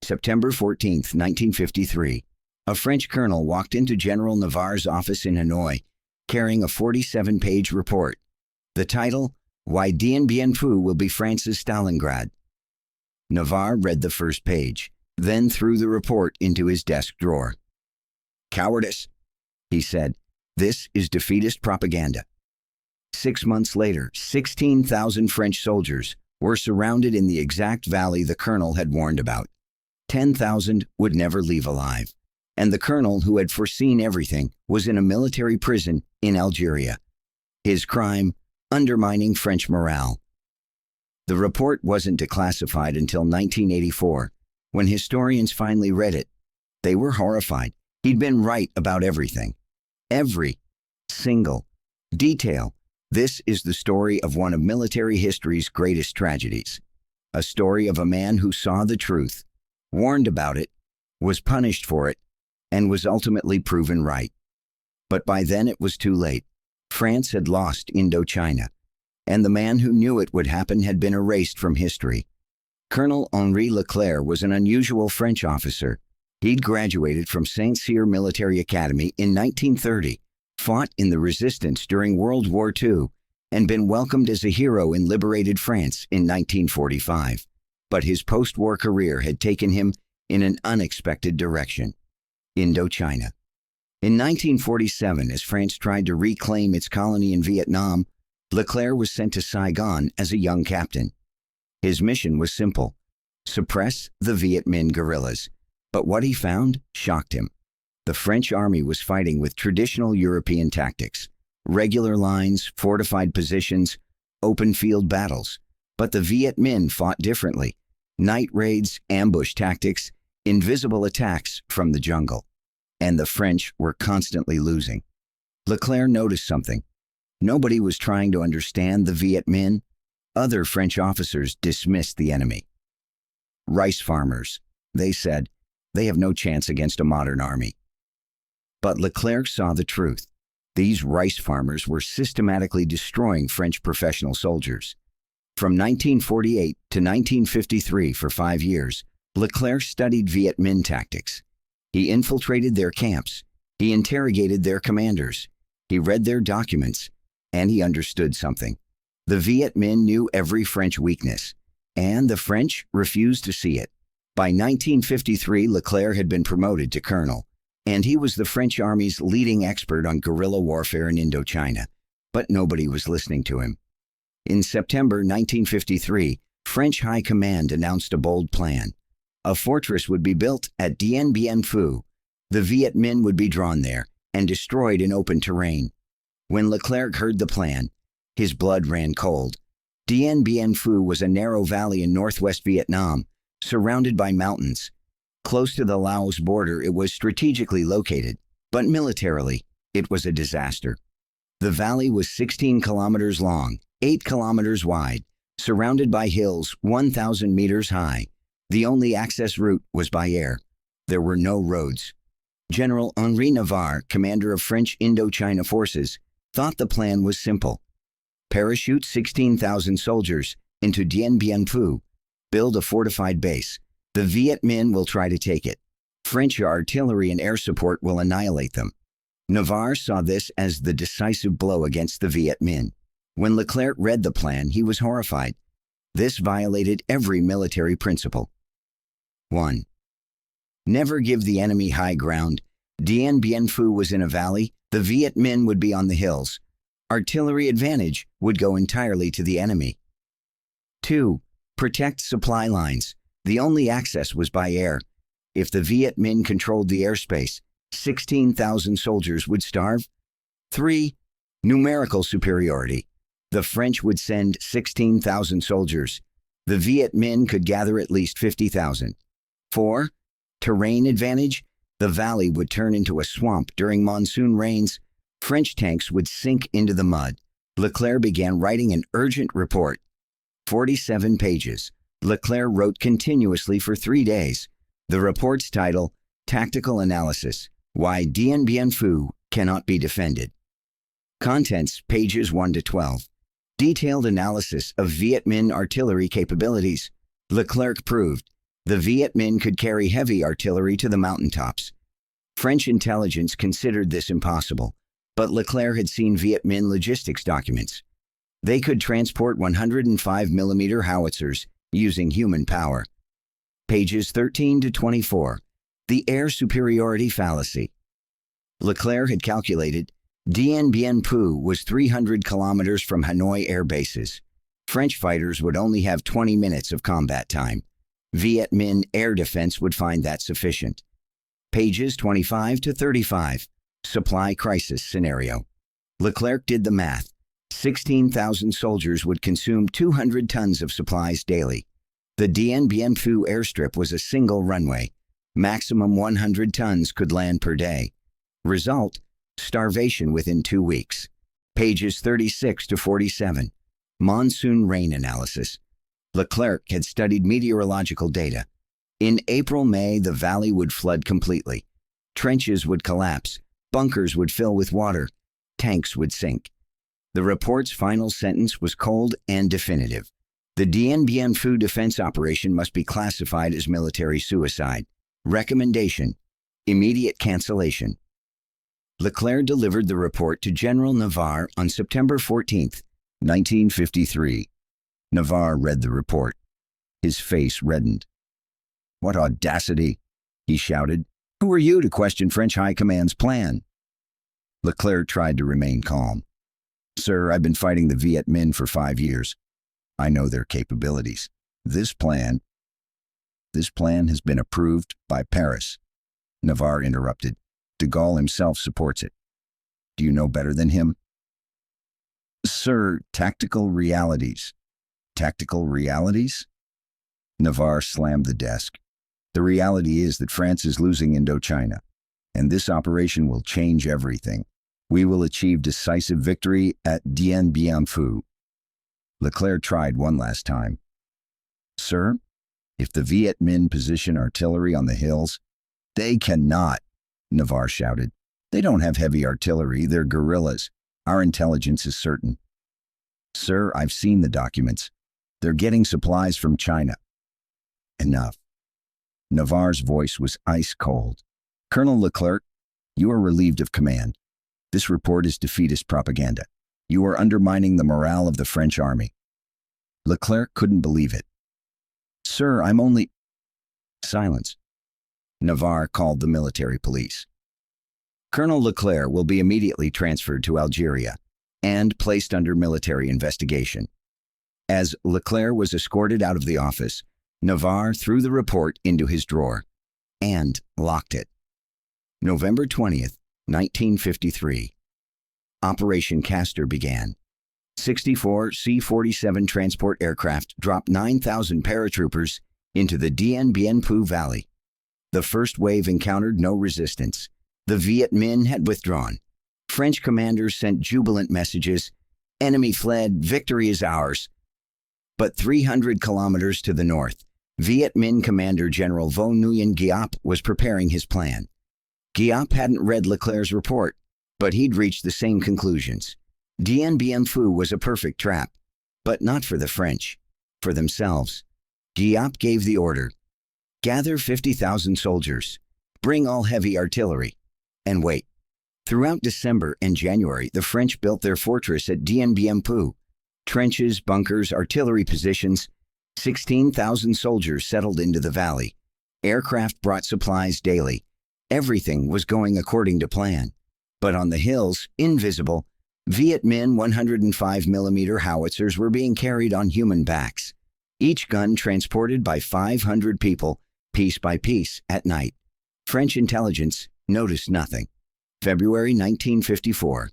September 14, 1953, a French colonel walked into General Navarre's office in Hanoi carrying a 47-page report. The title, Why Dien Bien Phu Will Be France's Stalingrad. Navarre read the first page, then threw the report into his desk drawer. "Cowardice," he said. "This is defeatist propaganda." 6 months later, 16,000 French soldiers were surrounded in the exact valley the colonel had warned about. 10,000 would never leave alive, and the colonel, who had foreseen everything, was in a military prison in Algeria. His crime, undermining French morale. The report wasn't declassified until 1984, when historians finally read it. They were horrified. He'd been right about everything. Every single detail. This is the story of one of military history's greatest tragedies. A story of a man who saw the truth, warned about it, was punished for it, and was ultimately proven right. But by then it was too late. France had lost Indochina, and the man who knew it would happen had been erased from history. Colonel Henri Leclerc was an unusual French officer. He'd graduated from Saint-Cyr Military Academy in 1930, fought in the resistance during World War II, and been welcomed as a hero in liberated France in 1945. But his post-war career had taken him in an unexpected direction: Indochina. In 1947, as France tried to reclaim its colony in Vietnam, Leclerc was sent to Saigon as a young captain. His mission was simple: suppress the Viet Minh guerrillas. But what he found shocked him. The French army was fighting with traditional European tactics: regular lines, fortified positions, open field battles. But the Viet Minh fought differently: night raids, ambush tactics, invisible attacks from the jungle. And the French were constantly losing. Leclerc noticed something. Nobody was trying to understand the Viet Minh. Other French officers dismissed the enemy. "Rice farmers," they said. "They have no chance against a modern army." But Leclerc saw the truth. These rice farmers were systematically destroying French professional soldiers. From 1948 to 1953, for 5 years, Leclerc studied Viet Minh tactics. He infiltrated their camps. He interrogated their commanders. He read their documents, and he understood something. The Viet Minh knew every French weakness, and the French refused to see it. By 1953, Leclerc had been promoted to colonel, and he was the French army's leading expert on guerrilla warfare in Indochina. But nobody was listening to him. In September 1953, French High Command announced a bold plan. A fortress would be built at Dien Bien Phu. The Viet Minh would be drawn there and destroyed in open terrain. When Leclerc heard the plan, his blood ran cold. Dien Bien Phu was a narrow valley in northwest Vietnam, surrounded by mountains. Close to the Laos border, it was strategically located, but militarily, it was a disaster. The valley was 16 kilometers long, 8 kilometers wide, surrounded by hills 1,000 meters high. The only access route was by air. There were no roads. General Henri Navarre, commander of French Indochina forces, thought the plan was simple: parachute 16,000 soldiers into Dien Bien Phu, build a fortified base. The Viet Minh will try to take it. French artillery and air support will annihilate them. Navarre saw this as the decisive blow against the Viet Minh. When Leclerc read the plan, he was horrified. This violated every military principle. 1. Never give the enemy high ground. Dien Bien Phu was in a valley. The Viet Minh would be on the hills. Artillery advantage would go entirely to the enemy. 2. Protect supply lines. The only access was by air. If the Viet Minh controlled the airspace, 16,000 soldiers would starve. 3. Numerical superiority. The French would send 16,000 soldiers. The Viet Minh could gather at least 50,000. 4. Terrain advantage. The valley would turn into a swamp during monsoon rains. French tanks would sink into the mud. Leclerc began writing an urgent report. 47 pages. Leclerc wrote continuously for 3 days. The report's title, Tactical Analysis: Why Dien Bien Phu Cannot Be Defended. Contents, pages 1 to 12. Detailed analysis of Viet Minh artillery capabilities. Leclerc proved The Viet Minh could carry heavy artillery to the mountaintops. French intelligence considered this impossible, but Leclerc had seen Viet Minh logistics documents. They could transport 105mm howitzers using human power. Pages 13 to 24. The air superiority fallacy. Leclerc had calculated Dien Bien Phu was 300 kilometers from Hanoi air bases. French fighters would only have 20 minutes of combat time. Viet Minh air defense would find that sufficient. Pages 25 to 35. Supply crisis scenario. Leclerc did the math. 16,000 soldiers would consume 200 tons of supplies daily. The Dien Bien Phu airstrip was a single runway. Maximum 100 tons could land per day. Result: starvation within 2 weeks. Pages 36 to 47. Monsoon rain analysis. Leclerc had studied meteorological data. In April-May, the valley would flood completely. Trenches would collapse. Bunkers would fill with water. Tanks would sink. The report's final sentence was cold and definitive. The Dien Bien Phu defense operation must be classified as military suicide. Recommendation: immediate cancellation. Leclerc delivered the report to General Navarre on September 14, 1953. Navarre read the report. His face reddened. "What audacity!" he shouted. "Who are you to question French High Command's plan?" Leclerc tried to remain calm. "Sir, I've been fighting the Viet Minh for 5 years. I know their capabilities. This plan has been approved by Paris." Navarre interrupted. "De Gaulle himself supports it. Do you know better than him?" "Sir, tactical realities." "Tactical realities?" Navarre slammed the desk. "The reality is that France is losing Indochina, and this operation will change everything. We will achieve decisive victory at Dien Bien Phu." Leclerc tried one last time. "Sir, if the Viet Minh position artillery on the hills—" "They cannot," Navarre shouted. "They don't have heavy artillery, they're guerrillas. Our intelligence is certain." "Sir, I've seen the documents. They're getting supplies from China." "Enough." Navarre's voice was ice cold. "Colonel Leclerc, you are relieved of command. This report is defeatist propaganda. You are undermining the morale of the French army." Leclerc couldn't believe it. "Sir, I'm only—" Silence. Navarre called the military police. Colonel Leclerc will be immediately transferred to Algeria and placed under military investigation. As Leclerc was escorted out of the office, Navarre threw the report into his drawer and locked it. November 20th, 1953. Operation Castor began. 64 C-47 transport aircraft dropped 9,000 paratroopers into the Dien Bien Phu Valley. The first wave encountered no resistance. The Viet Minh had withdrawn. French commanders sent jubilant messages. "Enemy fled, victory is ours." But 300 kilometers to the north, Viet Minh Commander General Vo Nguyen Giap was preparing his plan. Giap hadn't read Leclerc's report, but he'd reached the same conclusions. Dien Bien Phu was a perfect trap, but not for the French, for themselves. Giap gave the order: gather 50,000 soldiers, bring all heavy artillery, and wait. Throughout December and January, the French built their fortress at Dien Bien Phu. Trenches, bunkers, artillery positions. 16,000 soldiers settled into the valley. Aircraft brought supplies daily. Everything was going according to plan. But on the hills, invisible, Viet Minh 105mm howitzers were being carried on human backs. Each gun transported by 500 people, piece by piece, at night. French intelligence noticed nothing. February 1954.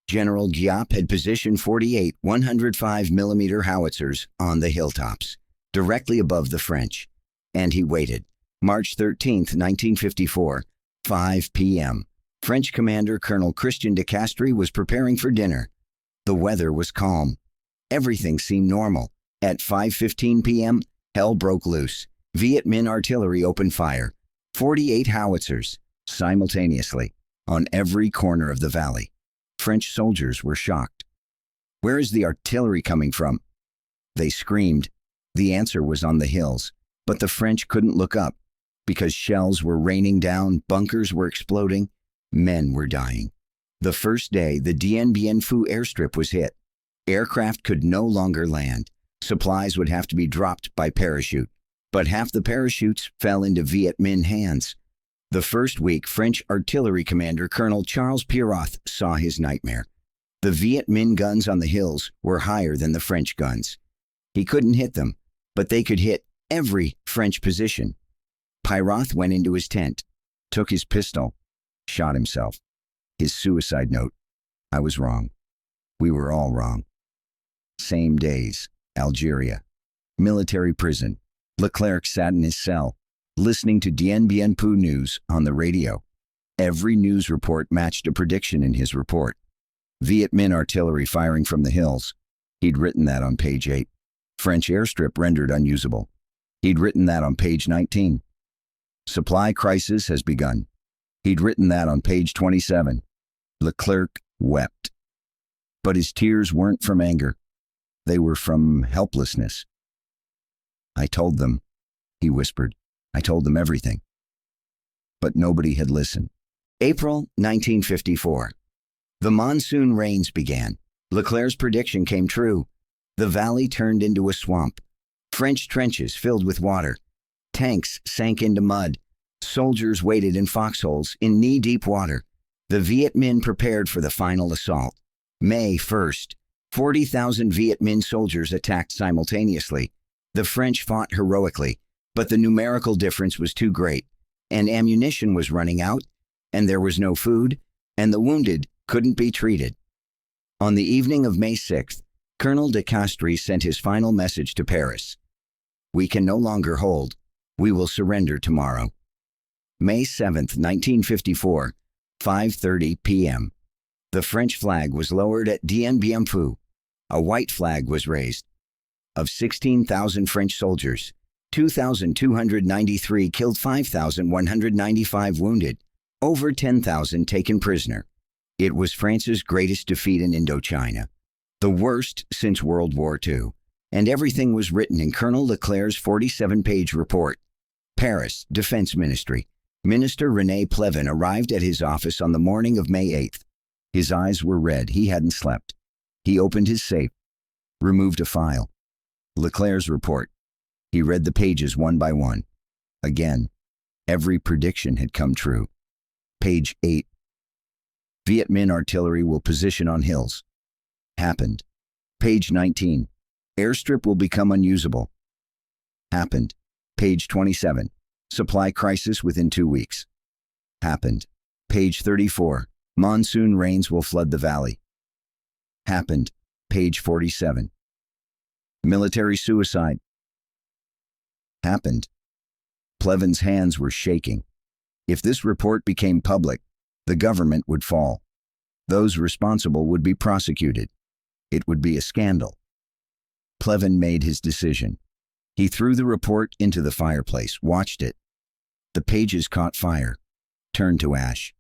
General Giap had positioned 48 105mm howitzers on the hilltops, directly above the French. And he waited. March 13, 1954, 5 p.m. French commander Colonel Christian de Castries was preparing for dinner. The weather was calm. Everything seemed normal. At 5:15 p.m., hell broke loose. Viet Minh artillery opened fire. 48 howitzers, simultaneously, on every corner of the valley. French soldiers were shocked. "Where is the artillery coming from?" They screamed. The answer was on the hills. But the French couldn't look up because shells were raining down, bunkers were exploding, men were dying. The first day, the Dien Bien Phu airstrip was hit. Aircraft could no longer land. Supplies would have to be dropped by parachute. But half the parachutes fell into Viet Minh hands. The first week, French artillery commander Colonel Charles Pierroth saw his nightmare. The Viet Minh guns on the hills were higher than the French guns. He couldn't hit them, but they could hit every French position. Pierroth went into his tent, took his pistol, shot himself. His suicide note: I was wrong. We were all wrong. Same days, Algeria. Military prison. Leclerc sat in his cell, listening to Dien Bien Phu news on the radio. Every news report matched a prediction in his report. Viet Minh artillery firing from the hills. He'd written that on page 8. French airstrip rendered unusable. He'd written that on page 19. Supply crisis has begun. He'd written that on page 27. Leclerc wept. But his tears weren't from anger. They were from helplessness. I told them, he whispered. I told them everything. But nobody had listened. April 1954. The monsoon rains began. Leclerc's prediction came true. The valley turned into a swamp. French trenches filled with water. Tanks sank into mud. Soldiers waited in foxholes in knee-deep water. The Viet Minh prepared for the final assault. May 1st, 40,000 Viet Minh soldiers attacked simultaneously. The French fought heroically, but the numerical difference was too great, and ammunition was running out, and there was no food, and the wounded couldn't be treated. On the evening of May 6th, Colonel de Castries sent his final message to Paris. We can no longer hold. We will surrender tomorrow. May 7th, 1954, 5:30 p.m. The French flag was lowered at Dien Bien Phu. A white flag was raised. Of 16,000 French soldiers, 2,293 killed, 5,195 wounded, over 10,000 taken prisoner. It was France's greatest defeat in Indochina, the worst since World War II, and everything was written in Colonel Leclerc's 47-page report. Paris, Defense Ministry. Minister René Pleven arrived at his office on the morning of May 8th. His eyes were red. He hadn't slept. He opened his safe, removed a file. Leclerc's report. He read the pages one by one. Again, every prediction had come true. Page 8. Viet Minh artillery will position on hills. Happened. Page 19. Airstrip will become unusable. Happened. Page 27. Supply crisis within 2 weeks. Happened. Page 34. Monsoon rains will flood the valley. Happened. Page 47. Military suicide. Happened. Pleven's hands were shaking. If this report became public, the government would fall. Those responsible would be prosecuted. It would be a scandal. Pleven made his decision. He threw the report into the fireplace, watched it. The pages caught fire, turned to ash.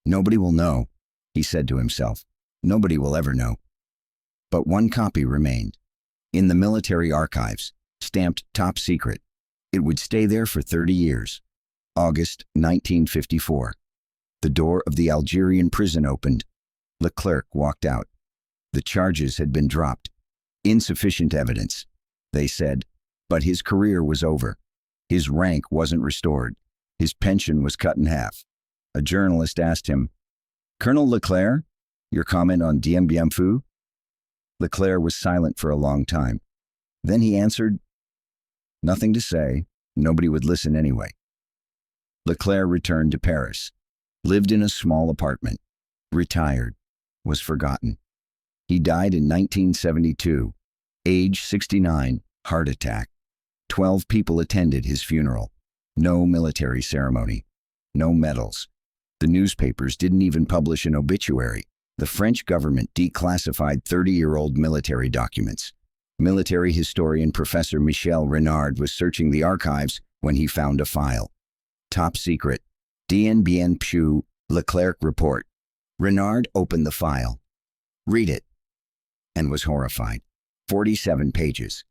Nobody will know, he said to himself. Nobody will ever know. But one copy remained. In the military archives, stamped top secret. It would stay there for 30 years. August 1954. The door of the Algerian prison opened. Leclerc walked out. The charges had been dropped. Insufficient evidence, they said, but his career was over. His rank wasn't restored. His pension was cut in half. A journalist asked him, Colonel Leclerc, your comment on Dien Bien Phu? Leclerc was silent for a long time. Then he answered, nothing to say. Nobody would listen anyway. Leclerc returned to Paris, lived in a small apartment, retired, was forgotten. He died in 1972, age 69, heart attack. 12 people attended his funeral. No military ceremony. No medals. The newspapers didn't even publish an obituary. The French government declassified 30-year-old military documents. Military historian Professor Michel Renard was searching the archives when he found a file. Top secret. Dien Bien Phu Leclerc report. Renard opened the file. Read it. And was horrified. 47 pages.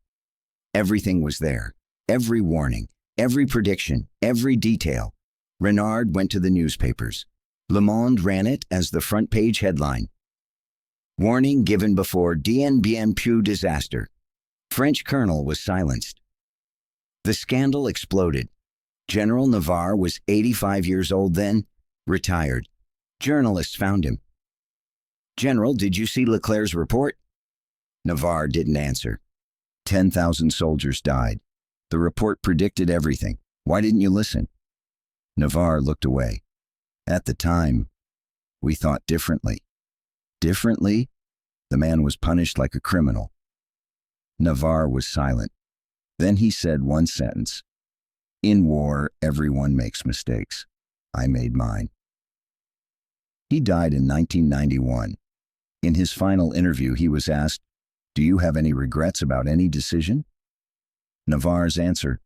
Everything was there. every warning, every prediction, every detail. Renard went to the newspapers. Le Monde ran it as the front page headline. Warning given before Dien Bien Phu disaster. French colonel was silenced. The scandal exploded. General Navarre was 85 years old then, retired. Journalists found him. General, did you see Leclerc's report? Navarre didn't answer. 10,000 soldiers died. The report predicted everything. Why didn't you listen? Navarre looked away. At the time, we thought differently. Differently? The man was punished like a criminal. Navarre was silent. Then he said one sentence. In war, everyone makes mistakes. I made mine. He died in 1991. In his final interview, he was asked, "Do you have any regrets about any decision?" Navarre's answer,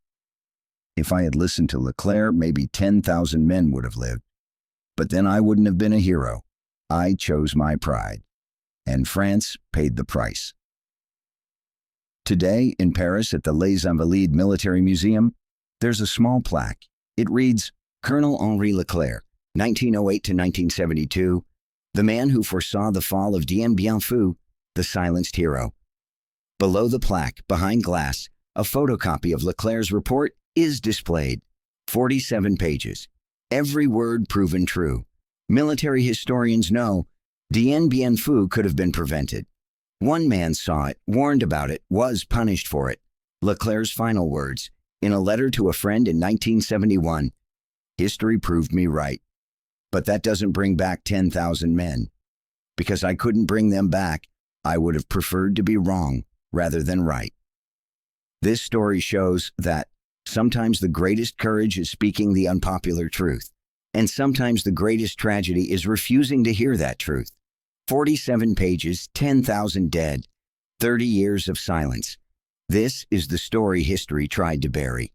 "If I had listened to Leclerc, maybe 10,000 men would have lived. But then I wouldn't have been a hero. I chose my pride. And France paid the price." Today, in Paris at the Les Invalides Military Museum, there's a small plaque. It reads, Colonel Henri Leclerc, 1908 to 1972, the man who foresaw the fall of Dien Bien Phu, the silenced hero. Below the plaque, behind glass, a photocopy of Leclerc's report is displayed. 47 pages. Every word proven true. Military historians know Dien Bien Phu could have been prevented. One man saw it, warned about it, was punished for it. Leclerc's final words, in a letter to a friend in 1971, "History proved me right. But that doesn't bring back 10,000 men. Because I couldn't bring them back, I would have preferred to be wrong rather than right." This story shows that sometimes the greatest courage is speaking the unpopular truth, and sometimes the greatest tragedy is refusing to hear that truth. 47 pages, 10,000 dead, 30 years of silence. This is the story history tried to bury.